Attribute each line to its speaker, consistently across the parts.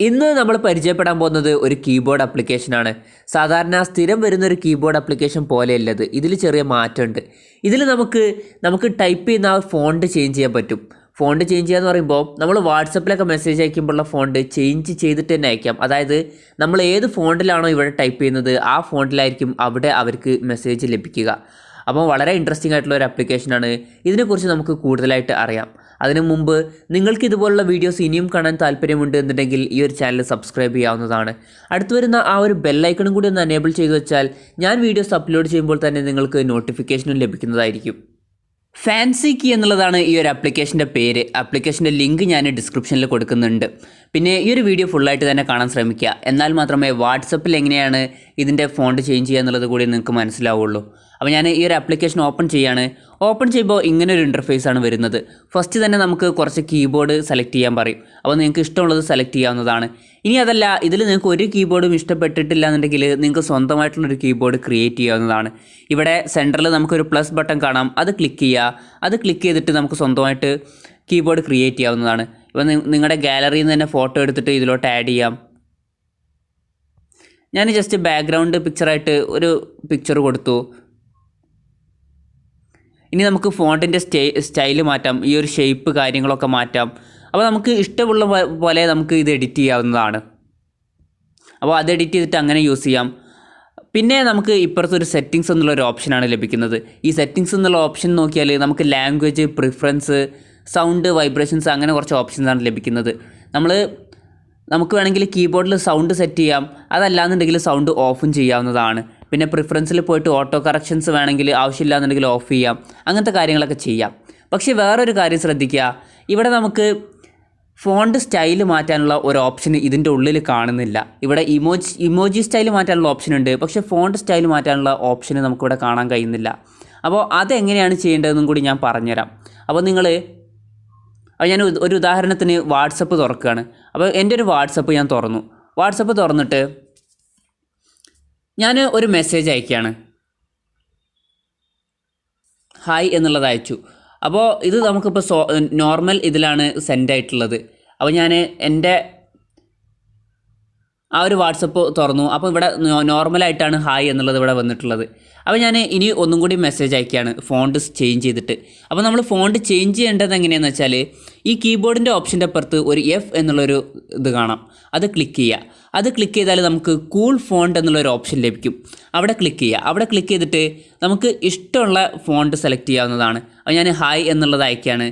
Speaker 1: ഇന്ന് നമ്മൾ പരിചയപ്പെടാൻ പോകുന്നത് ഒരു കീബോർഡ് ആപ്ലിക്കേഷനാണ്. സാധാരണ സ്ഥിരം വരുന്നൊരു കീബോർഡ് ആപ്ലിക്കേഷൻ പോലെയല്ലത്. ഇതിൽ ചെറിയ മാറ്റമുണ്ട്. ഇതിൽ നമുക്ക് ടൈപ്പ് ചെയ്യുന്ന ആ ഫോണ്ട് ചേഞ്ച് ചെയ്യാൻ പറ്റും. ഫോണ്ട് ചേഞ്ച് ചെയ്യുക എന്ന് പറയുമ്പോൾ നമ്മൾ വാട്സപ്പിലൊക്കെ മെസ്സേജ് അയക്കുമ്പോഴുള്ള ഫോണ്ട് ചേഞ്ച് ചെയ്തിട്ട് തന്നെ അയക്കാം. അതായത് നമ്മൾ ഏത് ഫോണ്ടിലാണോ ഇവിടെ ടൈപ്പ് ചെയ്യുന്നത് ആ ഫോണ്ടിലായിരിക്കും അവിടെ അവർക്ക് മെസ്സേജ് ലഭിക്കുക. അപ്പോൾ വളരെ ഇൻട്രസ്റ്റിംഗ് ആയിട്ടുള്ള ഒരു ആപ്ലിക്കേഷനാണ്. ഇതിനെക്കുറിച്ച് നമുക്ക് കൂടുതലായിട്ട് അറിയാം. അതിനു മുമ്പ് നിങ്ങൾക്ക് ഇതുപോലുള്ള വീഡിയോസ് ഇനിയും കാണാൻ താല്പര്യമുണ്ട് എന്നുണ്ടെങ്കിൽ ഈ ഒരു ചാനൽ സബ്സ്ക്രൈബ് ചെയ്യാവുന്നതാണ്. അടുത്ത് വരുന്ന ആ ഒരു ബെല്ലൈക്കണും കൂടി ഒന്ന് എനേബിൾ ചെയ്ത് വെച്ചാൽ ഞാൻ വീഡിയോസ് അപ്ലോഡ് ചെയ്യുമ്പോൾ തന്നെ നിങ്ങൾക്ക് നോട്ടിഫിക്കേഷനും ലഭിക്കുന്നതായിരിക്കും. ഫാൻസി കീ എന്നുള്ളതാണ് ഈ ഒരു ആപ്ലിക്കേഷൻ്റെ പേര്. ആപ്ലിക്കേഷൻ്റെ ലിങ്ക് ഞാൻ ഡിസ്ക്രിപ്ഷനിൽ കൊടുക്കുന്നുണ്ട്. പിന്നെ ഈ ഒരു വീഡിയോ ഫുള്ളായിട്ട് തന്നെ കാണാൻ ശ്രമിക്കുക. എന്നാൽ മാത്രമേ വാട്സപ്പിൽ എങ്ങനെയാണ് ഇതിൻ്റെ ഫോണ്ട് ചേഞ്ച് ചെയ്യുക എന്നുള്ളത് കൂടി നിങ്ങൾക്ക് മനസ്സിലാവുള്ളൂ. അപ്പോൾ ഞാൻ ഈ ഒരു ആപ്ലിക്കേഷൻ ഓപ്പൺ ചെയ്യാണ്. ഓപ്പൺ ചെയ്യുമ്പോൾ ഇങ്ങനെ ഒരു ഇൻ്റർഫേസാണ് വരുന്നത്. ഫസ്റ്റ് തന്നെ നമുക്ക് കുറച്ച് കീബോർഡ് സെലക്ട് ചെയ്യാൻ പറയും. അപ്പോൾ നിങ്ങൾക്ക് ഇഷ്ടമുള്ളത് സെലക്ട് ചെയ്യാവുന്നതാണ്. ഇനി അതല്ല, ഇതിൽ നിങ്ങൾക്ക് ഒരു കീബോർഡും ഇഷ്ടപ്പെട്ടിട്ടില്ല എന്നുണ്ടെങ്കിൽ നിങ്ങൾക്ക് സ്വന്തമായിട്ടുള്ളൊരു കീബോർഡ് ക്രിയേറ്റ് ചെയ്യാവുന്നതാണ്. ഇവിടെ സെൻറ്ററിൽ നമുക്കൊരു പ്ലസ് ബട്ടൺ കാണാം. അത് ക്ലിക്ക് ചെയ്യുക. അത് ക്ലിക്ക് ചെയ്തിട്ട് നമുക്ക് സ്വന്തമായിട്ട് കീബോർഡ് ക്രിയേറ്റ് ചെയ്യാവുന്നതാണ്. ഇപ്പോൾ നിങ്ങളുടെ ഗാലറിയിൽ നിന്ന് തന്നെ ഫോട്ടോ എടുത്തിട്ട് ഇതിലോട്ട് ആഡ് ചെയ്യാം. ഞാൻ ജസ്റ്റ് ബാക്ക്ഗ്രൗണ്ട് പിക്ചറായിട്ട് ഒരു പിക്ചർ കൊടുത്തു. ഇനി നമുക്ക് ഫോണ്ടിൻ്റെ സ്റ്റൈല് മാറ്റാം. ഈ ഒരു ഷേപ്പ് കാര്യങ്ങളൊക്കെ മാറ്റാം. അപ്പോൾ നമുക്ക് ഇഷ്ടമുള്ള പോലെ നമുക്ക് ഇത് എഡിറ്റ് ചെയ്യാവുന്നതാണ്. അപ്പോൾ അത് എഡിറ്റ് ചെയ്തിട്ട് അങ്ങനെ യൂസ് ചെയ്യാം. പിന്നെ നമുക്ക് ഇപ്പുറത്തൊരു സെറ്റിങ്സ് എന്നുള്ളൊരു ഓപ്ഷനാണ് ലഭിക്കുന്നത്. ഈ സെറ്റിങ്സ് എന്നുള്ള ഓപ്ഷൻ നോക്കിയാൽ നമുക്ക് ലാംഗ്വേജ്, പ്രിഫറൻസ്, സൗണ്ട്, വൈബ്രേഷൻസ് അങ്ങനെ കുറച്ച് ഓപ്ഷൻസാണ് ലഭിക്കുന്നത്. നമുക്ക് വേണമെങ്കിൽ കീബോർഡിൽ സൗണ്ട് സെറ്റ് ചെയ്യാം. അതല്ലാന്നുണ്ടെങ്കിൽ സൗണ്ട് ഓഫും ചെയ്യാവുന്നതാണ്. പിന്നെ പ്രിഫറൻസിൽ പോയിട്ട് ഓട്ടോ കറക്ഷൻസ് വേണമെങ്കിൽ ആവശ്യമില്ലാന്നുണ്ടെങ്കിൽ ഓഫ് ചെയ്യാം. അങ്ങനത്തെ കാര്യങ്ങളൊക്കെ ചെയ്യാം. പക്ഷേ വേറൊരു കാര്യം ശ്രദ്ധിക്കുക. ഇവിടെ നമുക്ക് ഫോണ്ട് സ്റ്റൈല് മാറ്റാനുള്ള ഒരു ഓപ്ഷൻ ഇതിൻ്റെ ഉള്ളിൽ കാണുന്നില്ല. ഇവിടെ ഇമോജി സ്റ്റൈൽ മാറ്റാനുള്ള ഓപ്ഷൻ ഉണ്ട്. പക്ഷേ ഫോണ്ട് സ്റ്റൈൽ മാറ്റാനുള്ള ഓപ്ഷൻ നമുക്കിവിടെ കാണാൻ കഴിയുന്നില്ല. അപ്പോൾ അതെങ്ങനെയാണ് ചെയ്യേണ്ടതെന്നും കൂടി ഞാൻ പറഞ്ഞുതരാം. അപ്പോൾ ഞാൻ ഒരു ഉദാഹരണത്തിന് വാട്സപ്പ് തുറക്കുകയാണ്. അപ്പോൾ എൻ്റെ ഒരു വാട്സപ്പ് ഞാൻ തുറന്നു. വാട്സപ്പ് തുറന്നിട്ട് ഞാൻ ഒരു മെസ്സേജ് അയക്കുകയാണ്. ഹായ് എന്നുള്ളത് അയച്ചു. അപ്പോൾ ഇത് നമുക്കിപ്പോൾ നോർമൽ ഇതിലാണ് സെൻഡ് ആയിട്ടുള്ളത്. അപ്പോൾ ഞാൻ എൻ്റെ ആ ഒരു വാട്സപ്പ് തുറന്നു. അപ്പോൾ ഇവിടെ നോർമലായിട്ടാണ് ഹായ് എന്നുള്ളത് ഇവിടെ വന്നിട്ടുള്ളത്. അപ്പോൾ ഞാൻ ഇനി ഒന്നും കൂടി മെസ്സേജ് അയക്കുകയാണ് ഫോണ്ട് ചേഞ്ച് ചെയ്തിട്ട്. അപ്പോൾ നമ്മൾ ഫോണ്ട് ചേഞ്ച് ചെയ്യേണ്ടത് എങ്ങനെയാണെന്ന് വെച്ചാൽ ഈ കീബോർഡിൻ്റെ ഓപ്ഷൻ്റെ അപ്പുറത്ത് ഒരു എഫ് എന്നുള്ളൊരു ഇത് കാണാം. അത് ക്ലിക്ക് ചെയ്യുക. അത് ക്ലിക്ക് ചെയ്താൽ നമുക്ക് കൂൾ ഫോണ്ട് എന്നുള്ളൊരു ഓപ്ഷൻ ലഭിക്കും. അവിടെ ക്ലിക്ക് ചെയ്യുക. അവിടെ ക്ലിക്ക് ചെയ്തിട്ട് നമുക്ക് ഇഷ്ടമുള്ള ഫോണ്ട് സെലക്ട് ചെയ്യാവുന്നതാണ്. അപ്പോൾ ഞാൻ ഹായ് എന്നുള്ളത് അയക്കുകയാണ്.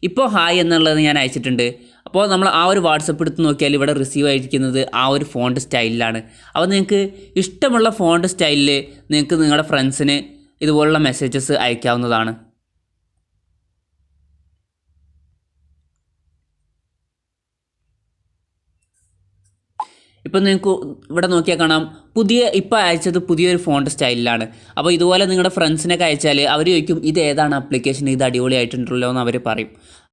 Speaker 1: ഇപ്പോൾ ഹായ് എന്നുള്ളത് ഞാൻ അയച്ചിട്ടുണ്ട്. അപ്പോൾ നമ്മൾ ആ ഒരു വാട്സപ്പ് എടുത്ത് നോക്കിയാൽ ഇവിടെ റിസീവ് ആയിരിക്കുന്നത് ആ ഒരു ഫോണ്ട് സ്റ്റൈലിലാണ്. അപ്പോൾ നിങ്ങൾക്ക് ഇഷ്ടമുള്ള ഫോണ്ട് സ്റ്റൈലിൽ നിങ്ങൾക്ക് നിങ്ങളുടെ ഫ്രണ്ട്സിന് ഇതുപോലുള്ള മെസ്സേജസ് അയക്കാവുന്നതാണ്. ഇപ്പോൾ നിങ്ങൾക്ക് ഇവിടെ നോക്കിയാൽ കാണാം ഇപ്പോൾ അയച്ചത് പുതിയൊരു ഫോണ്ട് സ്റ്റൈലിലാണ്. അപ്പോൾ ഇതുപോലെ നിങ്ങളുടെ ഫ്രണ്ട്സിനൊക്കെ അയച്ചാൽ അവർ ചോദിക്കും ഇത് ഏതാണ് ആപ്ലിക്കേഷൻ, ഇത് അടിപൊളിയായിട്ടുണ്ടല്ലോ എന്ന് അവർ പറയും.